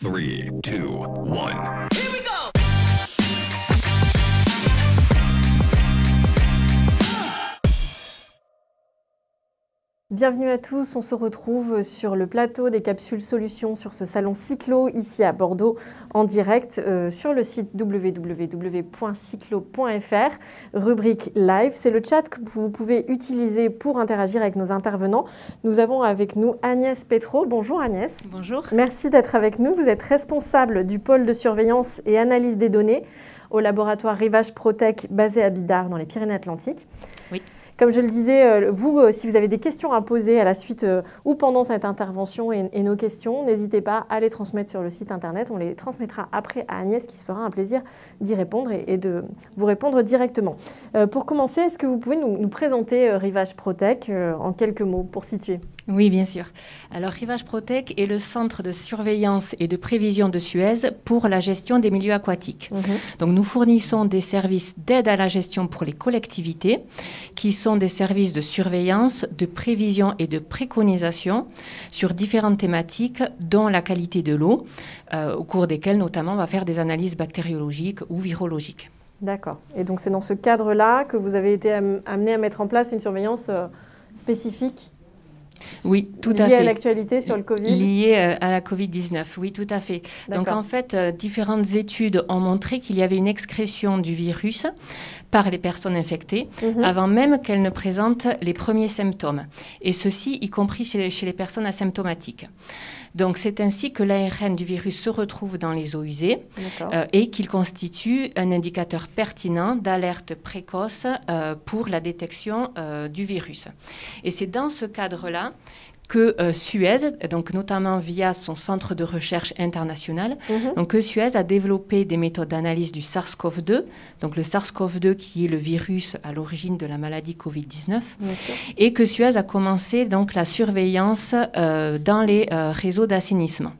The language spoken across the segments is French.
3, 2, 1. Bienvenue à tous, on se retrouve sur le plateau des capsules solutions sur ce salon Cyclo ici à Bordeaux en direct sur le site www.cyclo.fr, rubrique live. C'est le chat que vous pouvez utiliser pour interagir avec nos intervenants. Nous avons avec nous Agnès Petro. Bonjour Agnès. Bonjour. Merci d'être avec nous. Vous êtes responsable du pôle de surveillance et analyse des données au laboratoire Rivage Protec basé à Bidart dans les Pyrénées-Atlantiques. Oui. Comme je le disais, vous, si vous avez des questions à poser à la suite ou pendant cette intervention et nos questions, n'hésitez pas à les transmettre sur le site internet. On les transmettra après à Agnès qui se fera un plaisir d'y répondre et de vous répondre directement. Pour commencer, est-ce que vous pouvez nous présenter Rivage Protec en quelques mots pour situer ? Oui, bien sûr. Alors, Rivage Protec est le centre de surveillance et de prévision de Suez pour la gestion des milieux aquatiques. Donc, nous fournissons des services d'aide à la gestion pour les collectivités, qui sont des services de surveillance, de prévision et de préconisation sur différentes thématiques, dont la qualité de l'eau, au cours desquelles, notamment, on va faire des analyses bactériologiques ou virologiques. D'accord. Et donc, c'est dans ce cadre-là que vous avez été amené à mettre en place une surveillance spécifique ? Oui, tout à fait. Liée à l'actualité sur le Covid ? Liée à la Covid-19, oui, tout à fait. Donc, en fait, différentes études ont montré qu'il y avait une excrétion du virus par les personnes infectées avant même qu'elles ne présentent les premiers symptômes. Et ceci, y compris chez les personnes asymptomatiques. Donc, c'est ainsi que l'ARN du virus se retrouve dans les eaux usées et qu'il constitue un indicateur pertinent d'alerte précoce pour la détection du virus. Et c'est dans ce cadre-là que Suez, donc notamment via son centre de recherche international, donc que Suez a développé des méthodes d'analyse du SARS-CoV-2, donc le SARS-CoV-2 qui est le virus à l'origine de la maladie Covid-19, et que Suez a commencé donc la surveillance dans les réseaux d'assainissement.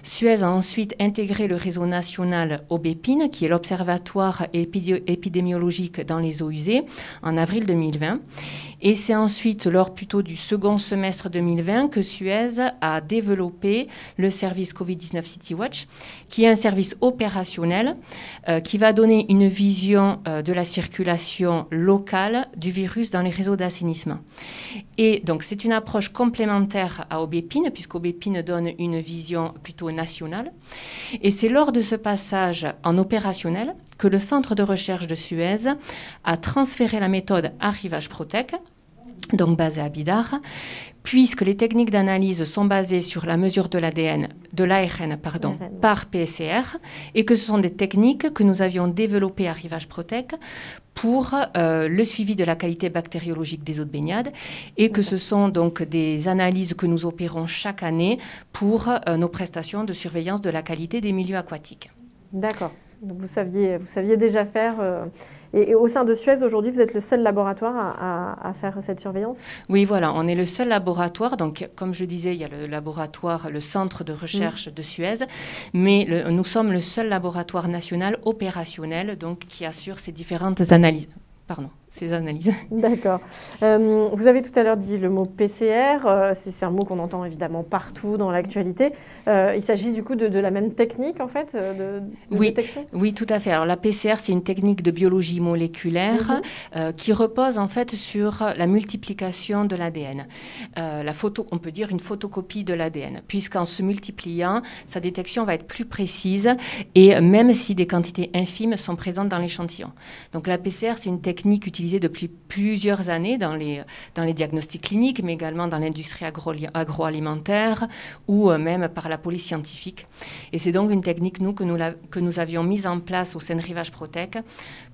Suez a ensuite intégré le réseau national Aubépine, qui est l'observatoire épidémiologique dans les eaux usées, en avril 2020. Et c'est ensuite, lors plutôt du second semestre 2020, que Suez a développé le service Covid-19 CityWatch, qui est un service opérationnel qui va donner une vision de la circulation locale du virus dans les réseaux d'assainissement. Et donc, c'est une approche complémentaire à Aubépine, puisqu'Aubépine donne une vision plutôt nationale. Et c'est lors de ce passage en opérationnel que le centre de recherche de Suez a transféré la méthode à Rivage Protec, donc basée à Bidart, puisque les techniques d'analyse sont basées sur la mesure de l'ARN par PCR, et que ce sont des techniques que nous avions développées à Rivage Protec pour le suivi de la qualité bactériologique des eaux de baignade, et que ce sont donc des analyses que nous opérons chaque année pour nos prestations de surveillance de la qualité des milieux aquatiques. D'accord. Donc vous saviez déjà faire... Et au sein de Suez, aujourd'hui, vous êtes le seul laboratoire à faire cette surveillance ? Oui, voilà, on est le seul laboratoire. Donc, comme je disais, il y a le laboratoire, le centre de recherche de Suez, mais nous sommes le seul laboratoire national opérationnel donc, qui assure ces différentes analyses. Ces analyses. D'accord. Vous avez tout à l'heure dit le mot PCR. C'est un mot qu'on entend évidemment partout dans l'actualité. Il s'agit du coup de la même technique, en fait, de détection ? Oui, tout à fait. Alors, la PCR, c'est une technique de biologie moléculaire qui repose en fait sur la multiplication de l'ADN. On peut dire une photocopie de l'ADN, puisqu'en se multipliant, sa détection va être plus précise, et même si des quantités infimes sont présentes dans l'échantillon. Donc, la PCR, c'est une technique utilisée depuis plusieurs années dans les diagnostics cliniques, mais également dans l'industrie agroalimentaire ou même par la police scientifique. Et c'est donc une technique, que nous avions mise en place au sein de Rivage Protec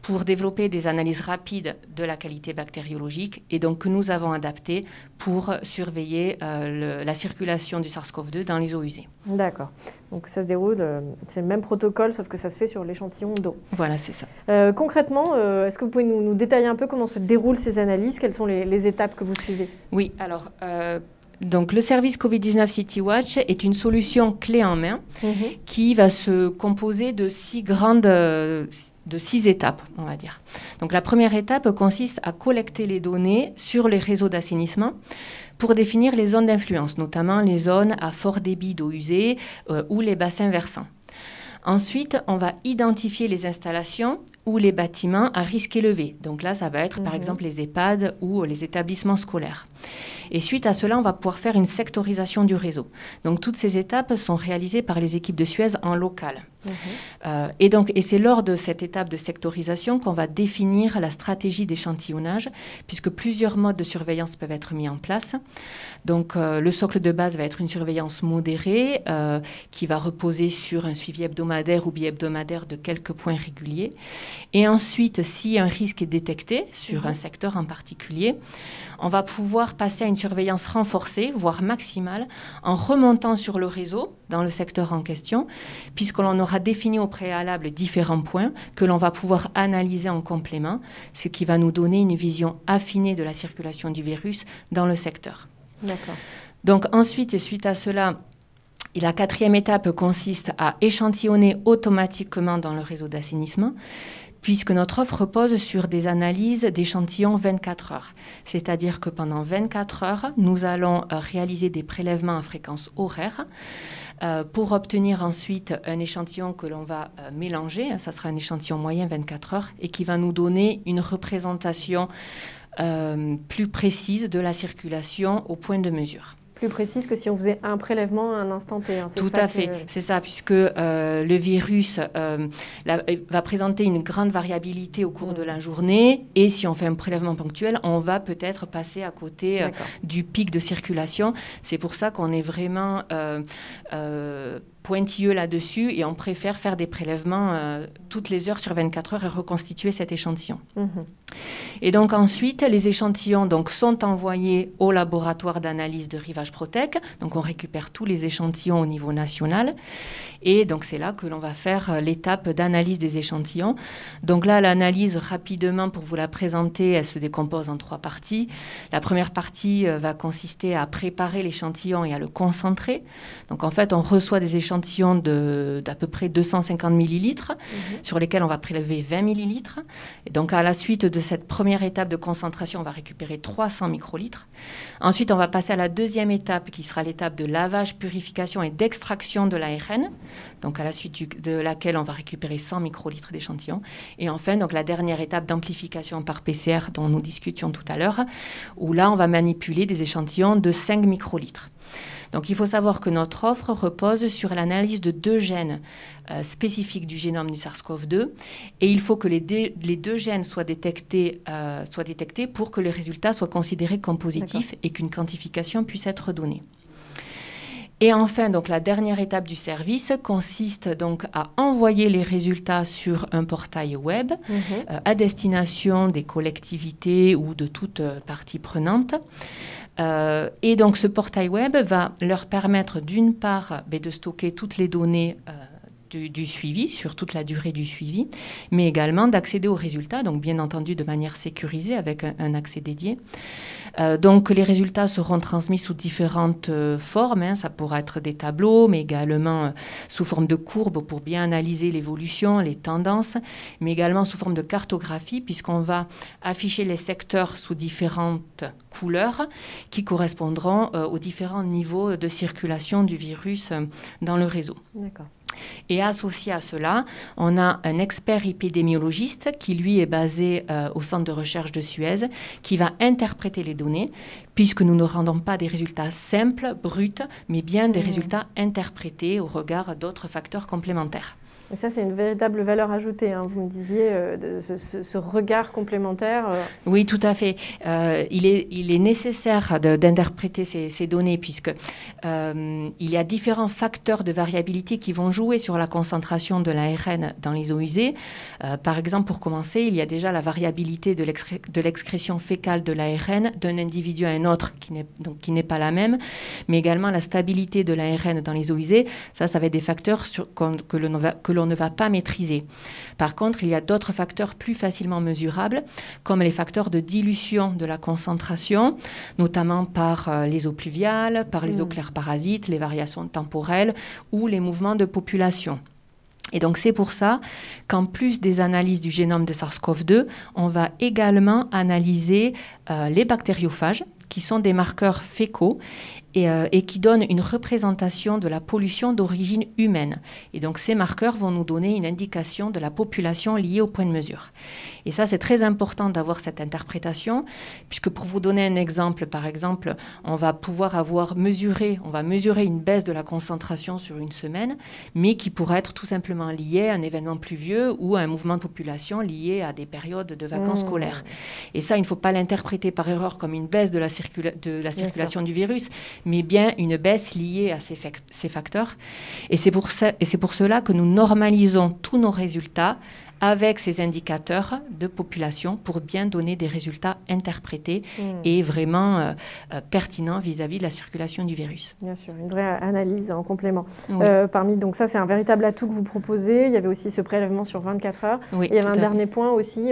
pour développer des analyses rapides de la qualité bactériologique, et donc que nous avons adaptée pour surveiller la circulation du SARS-CoV-2 dans les eaux usées. D'accord. Donc ça se déroule, c'est le même protocole, sauf que ça se fait sur l'échantillon d'eau. Voilà, c'est ça. Concrètement, est-ce que vous pouvez nous détailler un peu comment se déroulent ces analyses ? Quelles sont les étapes que vous suivez ? Oui, alors... Donc, le service Covid-19 CityWatch est une solution clé en main qui va se composer de 6 étapes, on va dire. Donc, la première étape consiste à collecter les données sur les réseaux d'assainissement pour définir les zones d'influence, notamment les zones à fort débit d'eau usée ou les bassins versants. Ensuite, on va identifier les installations ou les bâtiments à risque élevé. Donc là, ça va être par exemple les EHPAD ou les établissements scolaires. Et suite à cela, on va pouvoir faire une sectorisation du réseau. Donc toutes ces étapes sont réalisées par les équipes de Suez en local. Et c'est lors de cette étape de sectorisation qu'on va définir la stratégie d'échantillonnage, puisque plusieurs modes de surveillance peuvent être mis en place. Donc le socle de base va être une surveillance modérée qui va reposer sur un suivi hebdomadaire ou bi-hebdomadaire de quelques points réguliers. Et ensuite, si un risque est détecté sur un secteur en particulier, on va pouvoir passer à une surveillance renforcée, voire maximale, en remontant sur le réseau dans le secteur en question, puisque l'on aura défini au préalable différents points que l'on va pouvoir analyser en complément, ce qui va nous donner une vision affinée de la circulation du virus dans le secteur. D'accord. Donc ensuite, et suite à cela, la 4e étape consiste à échantillonner automatiquement dans le réseau d'assainissement, puisque notre offre repose sur des analyses d'échantillons 24 heures. C'est-à-dire que pendant 24 heures, nous allons réaliser des prélèvements à fréquence horaire pour obtenir ensuite un échantillon que l'on va mélanger. Ça sera un échantillon moyen 24 heures et qui va nous donner une représentation plus précise de la circulation au point de mesure. Plus précise que si on faisait un prélèvement à un instant T. Tout à fait, c'est ça, puisque le virus va présenter une grande variabilité au cours de la journée, et si on fait un prélèvement ponctuel, on va peut-être passer à côté du pic de circulation. C'est pour ça qu'on est vraiment pointilleux là-dessus, et on préfère faire des prélèvements toutes les heures sur 24 heures et reconstituer cet échantillon. Et donc ensuite, les échantillons sont envoyés au laboratoire d'analyse de Rivage Protec. Donc on récupère tous les échantillons au niveau national. Et donc c'est là que l'on va faire l'étape d'analyse des échantillons. Donc là, l'analyse, rapidement pour vous la présenter, elle se décompose en 3 parties. La première partie va consister à préparer l'échantillon et à le concentrer. Donc en fait, on reçoit des échantillons d'à peu près 250 millilitres sur lesquels on va prélever 20 millilitres. Et donc à la suite de cette première étape de concentration, on va récupérer 300 microlitres. Ensuite, on va passer à la deuxième étape qui sera l'étape de lavage, purification et d'extraction de l'ARN. Donc à la suite de laquelle on va récupérer 100 microlitres d'échantillons. Et enfin, donc la dernière étape d'amplification par PCR dont nous discutions tout à l'heure, où là, on va manipuler des échantillons de 5 microlitres. Donc il faut savoir que notre offre repose sur l'analyse de 2 gènes spécifiques du génome du SARS-CoV-2, et il faut que les 2 gènes soient détectés pour que le résultat soit considéré comme positif et qu'une quantification puisse être donnée. Et enfin, donc, la dernière étape du service consiste donc à envoyer les résultats sur un portail web à destination des collectivités ou de toute partie prenante. Et donc ce portail web va leur permettre d'une part de stocker toutes les données du suivi, sur toute la durée du suivi, mais également d'accéder aux résultats, donc bien entendu de manière sécurisée avec un accès dédié. Donc les résultats seront transmis sous différentes formes, ça pourra être des tableaux, mais également sous forme de courbes pour bien analyser l'évolution, les tendances, mais également sous forme de cartographie, puisqu'on va afficher les secteurs sous différentes couleurs qui correspondront aux différents niveaux de circulation du virus dans le réseau. D'accord. Et associé à cela, on a un expert épidémiologiste qui, lui, est basé au centre de recherche de Suez, qui va interpréter les données, puisque nous ne rendons pas des résultats simples, bruts, mais bien des résultats interprétés au regard d'autres facteurs complémentaires. Et ça, c'est une véritable valeur ajoutée, vous me disiez, de ce regard complémentaire. Oui, tout à fait. Il est nécessaire d'interpréter ces données, puisque il y a différents facteurs de variabilité qui vont jouer sur la concentration de l'ARN dans les eaux usées. Par exemple, pour commencer, il y a déjà la variabilité de l'excrétion fécale de l'ARN d'un individu à un un autre qui n'est pas la même, mais également la stabilité de l'ARN dans les eaux usées, ça va être des facteurs que l'on ne va pas maîtriser. Par contre, il y a d'autres facteurs plus facilement mesurables, comme les facteurs de dilution de la concentration, notamment par les eaux pluviales, par les eaux claires parasites, les variations temporelles ou les mouvements de population. Et donc, c'est pour ça qu'en plus des analyses du génome de SARS-CoV-2, on va également analyser les bactériophages, qui sont des marqueurs fécaux et qui donnent une représentation de la pollution d'origine humaine. Et donc, ces marqueurs vont nous donner une indication de la population liée au point de mesure. Et ça, c'est très important d'avoir cette interprétation, puisque pour vous donner un exemple, par exemple, on va mesurer une baisse de la concentration sur une semaine, mais qui pourrait être tout simplement liée à un événement pluvieux ou à un mouvement de population lié à des périodes de vacances scolaires. Et ça, il ne faut pas l'interpréter par erreur comme une baisse de la circulation du virus, mais bien une baisse liée à ces facteurs. Et c'est pour cela que nous normalisons tous nos résultats avec ces indicateurs de population pour bien donner des résultats interprétés et vraiment pertinents vis-à-vis de la circulation du virus. Bien sûr, une vraie analyse en complément. Oui. Donc ça, c'est un véritable atout que vous proposez. Il y avait aussi ce prélèvement sur 24 heures. Oui, et il y avait un dernier point aussi.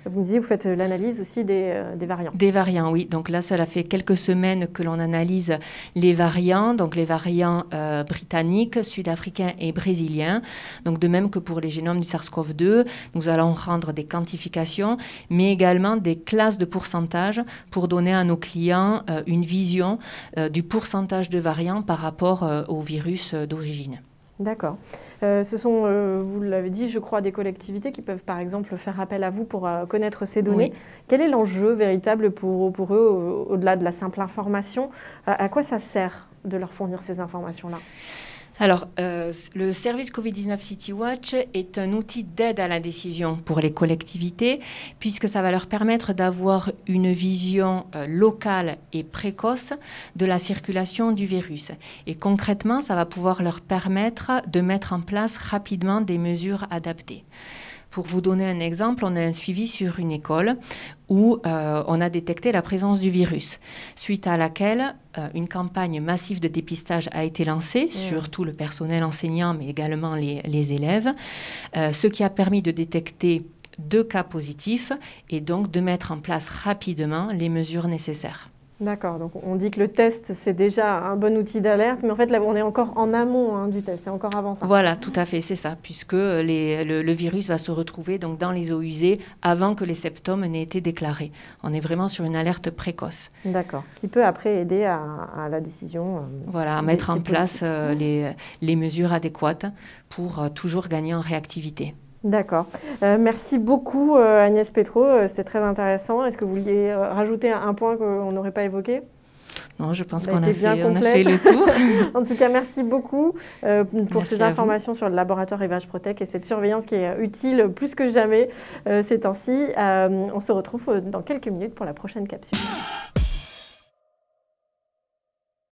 Vous me disiez, vous faites l'analyse aussi des variants. Des variants, oui. Donc là, cela fait quelques semaines que l'on analyse les variants, donc les variants britanniques, sud-africains et brésiliens. Donc de même que pour les génomes du SARS-CoV-2, nous allons rendre des quantifications, mais également des classes de pourcentage pour donner à nos clients une vision du pourcentage de variants par rapport au virus d'origine. D'accord. Ce sont, vous l'avez dit, je crois, des collectivités qui peuvent, par exemple, faire appel à vous pour connaître ces données. Oui. Quel est l'enjeu véritable pour eux, au-delà de la simple information? À quoi ça sert de leur fournir ces informations-là? Alors, le service Covid-19 CityWatch est un outil d'aide à la décision pour les collectivités, puisque ça va leur permettre d'avoir une vision locale et précoce de la circulation du virus. Et concrètement, ça va pouvoir leur permettre de mettre en place rapidement des mesures adaptées. Pour vous donner un exemple, on a un suivi sur une école où on a détecté la présence du virus, suite à laquelle une campagne massive de dépistage a été lancée sur tout le personnel enseignant, mais également les élèves, ce qui a permis de détecter 2 cas positifs et donc de mettre en place rapidement les mesures nécessaires. D'accord, donc on dit que le test, c'est déjà un bon outil d'alerte, mais en fait, là, on est encore en amont du test, c'est encore avant ça. Voilà, tout à fait, c'est ça, puisque le virus va se retrouver donc, dans les eaux usées avant que les symptômes n'aient été déclarés. On est vraiment sur une alerte précoce. D'accord, qui peut après aider à la décision. Voilà, à mettre en place les mesures adéquates pour toujours gagner en réactivité. D'accord. Merci beaucoup Agnès Pétraud, c'était très intéressant. Est-ce que vous vouliez rajouter un point qu'on n'aurait pas évoqué? Non, je pense qu'on a fait le tour. En tout cas, merci beaucoup pour ces informations sur le laboratoire Evage Protec et cette surveillance qui est utile plus que jamais ces temps-ci. On se retrouve dans quelques minutes pour la prochaine capsule.